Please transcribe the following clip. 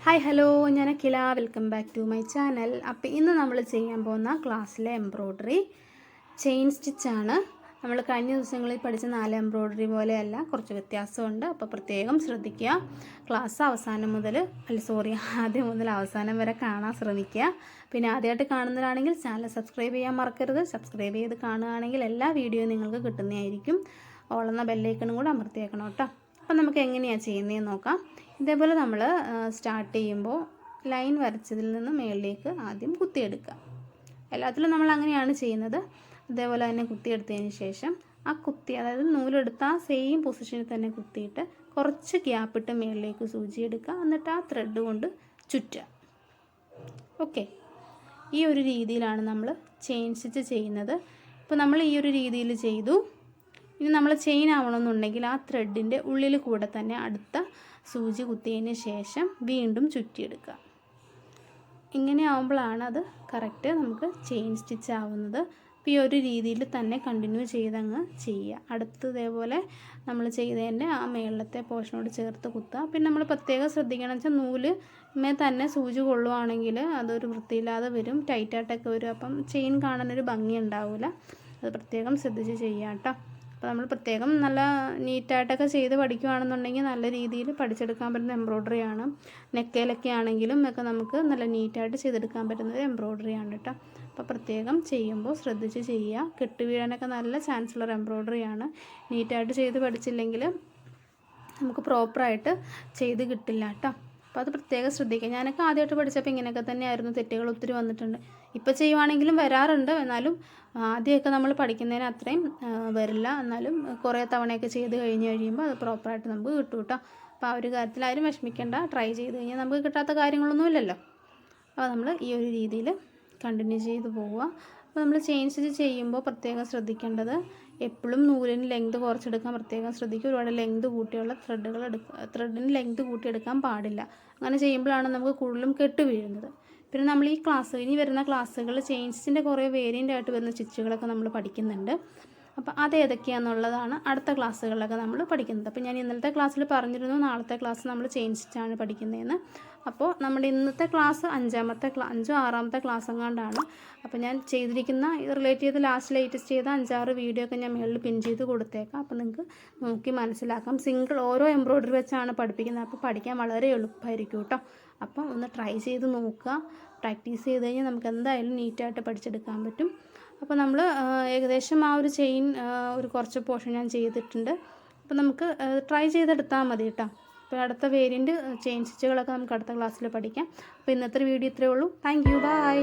Hi hello, ഞാൻ Akhila. Welcome back to my channel. അപ്പോൾ ഇന്ന് നമ്മൾ ചെയ്യാൻ പോകുന്ന ക്ലാസ്സിലെ എംബ്രോയ്ഡറി ചെയിൻ സ്റ്റിച്ചാണ്. നമ്മൾ കഴിഞ്ഞ ദിവസങ്ങളിൽ പഠിച്ച 4 എംബ്രോയ്ഡറി പോലെയല്ല, കുറച്ച് വ്യത്യാസമുണ്ട്. അപ്പോൾ പ്രത്യേകം ശ്രദ്ധിക്കുക. ക്ലാസ് ആദ്യം മുതൽ അവസാനം വരെ കാണാൻ ശ്രമിക്കുക. പിന്നെ ആദ്യമായിട്ട് കാണുന്നവരാണെങ്കിൽ ചാനൽ സബ്സ്ക്രൈബ് ചെയ്യാൻ മറക്കരുത്. സബ്സ്ക്രൈബ് ചെയ്ത് കാണുകയാണെങ്കിൽ എല്ലാ വീഡിയോയും നിങ്ങൾക്ക് കിട്ടുന്നതായിരിക്കും. ഓളുന്ന ബെല്ലൈക്കണും കൂടെ അമർത്തിയേക്കണം കേട്ടോ. അപ്പം നമുക്ക് എങ്ങനെയാണ് ചെയ്യുന്നതെന്ന് നോക്കാം. ഇതേപോലെ നമ്മൾ സ്റ്റാർട്ട് ചെയ്യുമ്പോൾ ലൈൻ വരച്ചതിൽ നിന്ന് മുകളിലേക്ക് ആദ്യം കുത്തിയെടുക്കുക. എല്ലാത്തിലും നമ്മൾ അങ്ങനെയാണ് ചെയ്യുന്നത്. അതേപോലെ തന്നെ കുത്തിയെടുത്തതിന് ശേഷം അതായത് നൂലെടുത്ത ആ സെയിം പൊസിഷനിൽ തന്നെ കുത്തിയിട്ട് കുറച്ച് ഗ്യാപ്പിട്ട് മുകളിലേക്ക് സൂചി എടുക്കുക. എന്നിട്ട് ആ ത്രെഡ് കൊണ്ട് ചുറ്റുക. ഓക്കെ, ഈ ഒരു രീതിയിലാണ് നമ്മൾ ചെയിൻ സ്റ്റിച്ച് ചെയ്യുന്നത്. ഇപ്പോൾ നമ്മൾ ഈ ഒരു രീതിയിൽ ചെയ്തു. ഇനി നമ്മൾ ചെയിൻ ആവണമെന്നുണ്ടെങ്കിൽ ആ ത്രെഡിൻ്റെ ഉള്ളിൽ കൂടെ തന്നെ അടുത്ത സൂചി കുത്തിയതിന് ശേഷം വീണ്ടും ചുറ്റിയെടുക്കുക. ഇങ്ങനെ ആവുമ്പോഴാണ് അത് കറക്റ്റ് നമുക്ക് ചെയിൻ സ്റ്റിച്ച് ആവുന്നത്. അപ്പോൾ ഈ ഒരു രീതിയിൽ തന്നെ കണ്ടിന്യൂ ചെയ്തങ്ങ് ചെയ്യുക. അടുത്ത് ഇതേപോലെ നമ്മൾ ചെയ്തതിൻ്റെ ആ മേളത്തെ പോർഷനോട് ചേർത്ത് കുത്തുക. പിന്നെ നമ്മൾ പ്രത്യേകം ശ്രദ്ധിക്കണം വെച്ചാൽ നൂല് തന്നെ സൂചി കൊള്ളുവാണെങ്കിൽ അതൊരു വൃത്തിയില്ലാതെ വരും, ടൈറ്റായിട്ടൊക്കെ വരും. അപ്പം ചെയിൻ കാണാനൊരു ഭംഗി ഉണ്ടാവില്ല. അത് പ്രത്യേകം ശ്രദ്ധിച്ച് ചെയ്യാം കേട്ടോ. അപ്പോൾ നമ്മൾ പ്രത്യേകം നല്ല നീറ്റായിട്ടൊക്കെ ചെയ്ത് പഠിക്കുകയാണെന്നുണ്ടെങ്കിൽ നല്ല രീതിയിൽ പഠിച്ചെടുക്കാൻ പറ്റുന്ന എംബ്രോയ്ഡറിയാണ്. നെക്കയിലൊക്കെ ആണെങ്കിലും ഒക്കെ നമുക്ക് നല്ല നീറ്റായിട്ട് ചെയ്തെടുക്കാൻ പറ്റുന്നത് എംബ്രോയ്ഡറിയാണ് കേട്ടോ. അപ്പോൾ പ്രത്യേകം ചെയ്യുമ്പോൾ ശ്രദ്ധിച്ച് ചെയ്യുക. കെട്ട് വീഴാനൊക്കെ നല്ല ചാൻസുള്ള എംബ്രോയ്ഡറിയാണ്. നീറ്റായിട്ട് ചെയ്ത് പഠിച്ചില്ലെങ്കിൽ നമുക്ക് പ്രോപ്പറായിട്ട് ചെയ്ത് കിട്ടില്ല കേട്ടോ. അപ്പോൾ അത് പ്രത്യേകം ശ്രദ്ധിക്കുക. ഞാനൊക്കെ ആദ്യമായിട്ട് പഠിച്ചപ്പോൾ ഇങ്ങനെയൊക്കെ തന്നെയായിരുന്നു, തെറ്റുകൾ ഒത്തിരി വന്നിട്ടുണ്ട്. ഇപ്പോൾ ചെയ്യുവാണെങ്കിലും വരാറുണ്ട്. എന്നാലും ആദ്യമൊക്കെ നമ്മൾ പഠിക്കുന്നതിന് അത്രയും വരില്ല. എന്നാലും കുറേ തവണയൊക്കെ ചെയ്ത് കഴിയുമ്പോൾ അത് പ്രോപ്പറായിട്ട് നമുക്ക് കിട്ടും കേട്ടോ. അപ്പോൾ ആ ഒരു കാര്യത്തിൽ ആരും വിഷമിക്കേണ്ട. ട്രൈ ചെയ്ത് കഴിഞ്ഞാൽ നമുക്ക് കിട്ടാത്ത കാര്യങ്ങളൊന്നുമില്ലല്ലോ. അപ്പോൾ നമ്മൾ ഈ ഒരു രീതിയിൽ കണ്ടിന്യൂ ചെയ്ത് പോവുക. അപ്പോൾ നമ്മൾ ചെയിൻ സ്റ്റിച്ച് ചെയ്യുമ്പോൾ പ്രത്യേകം ശ്രദ്ധിക്കേണ്ടത് എപ്പോഴും നൂലിന് ലെങ്ത് കുറച്ചെടുക്കാൻ പ്രത്യേകം ശ്രദ്ധിക്കുക. ഒരുപാട് ലെങ്ത് കൂട്ടിയുള്ള ത്രെഡിന് ലെങ്ത് കൂട്ടിയെടുക്കാൻ പാടില്ല. അങ്ങനെ ചെയ്യുമ്പോഴാണ് നമുക്ക് കൂടുതലും കെട്ട് വീഴുന്നത്. പിന്നെ നമ്മൾ ഇനി വരുന്ന ക്ലാസ്സുകൾ ചെയിൻ സ്റ്റിച്ചിൻ്റെ കുറേ വേരിയൻ്റ് ആയിട്ട് വരുന്ന സ്റ്റിച്ചുകളൊക്കെ നമ്മൾ പഠിക്കുന്നുണ്ട്. അപ്പോൾ അത് ഏതൊക്കെയാണെന്നുള്ളതാണ് അടുത്ത ക്ലാസ്സുകളിലൊക്കെ നമ്മൾ പഠിക്കുന്നത്. അപ്പോൾ ഞാൻ ഇന്നലത്തെ ക്ലാസ്സിൽ പറഞ്ഞിരുന്നു നാളത്തെ ക്ലാസ് നമ്മൾ ചെയിൻ സ്റ്റിച്ചാണ് പഠിക്കുന്നതെന്ന്. അപ്പോൾ നമ്മുടെ ഇന്നത്തെ ക്ലാസ് 5 6 ക്ലാസ് എങ്ങാണ്ടാണ്. അപ്പോൾ ഞാൻ ചെയ്തിരിക്കുന്ന റിലേറ്റ് ചെയ്ത് ലേറ്റസ്റ്റ് ചെയ്ത 5-6 വീഡിയോ ഒക്കെ ഞാൻ മുകളിൽ പിൻ ചെയ്ത് കൊടുത്തേക്കാം. അപ്പോൾ നിങ്ങൾക്ക് നോക്കി മനസ്സിലാക്കാം. ഓരോ എംബ്രോയ്ഡറി വെച്ചാണ് പഠിപ്പിക്കുന്നത്. അപ്പോൾ പഠിക്കാൻ വളരെ എളുപ്പമായിരിക്കും കേട്ടോ. അപ്പം ഒന്ന് ട്രൈ ചെയ്ത് നോക്കുക. പ്രാക്ടീസ് ചെയ്ത് കഴിഞ്ഞാൽ നമുക്ക് എന്തായാലും നീറ്റായിട്ട് പഠിച്ചെടുക്കാൻ പറ്റും. അപ്പോൾ നമ്മൾ ഏകദേശം ആ ഒരു ചെയിൻ ഒരു കുറച്ച് പോർഷൻ ഞാൻ ചെയ്തിട്ടുണ്ട്. അപ്പോൾ നമുക്ക് ട്രൈ ചെയ്തെടുത്താൽ മതി കേട്ടോ. അപ്പോൾ അടുത്ത വേരിയൻ്റ് ചെയിൻ സ്റ്റിച്ചുകളൊക്കെ നമുക്ക് അടുത്ത ക്ലാസ്സിൽ പഠിക്കാം. അപ്പോൾ ഇന്നത്തെ വീഡിയോ ഇത്രയേ ഉള്ളൂ. Thank you, by.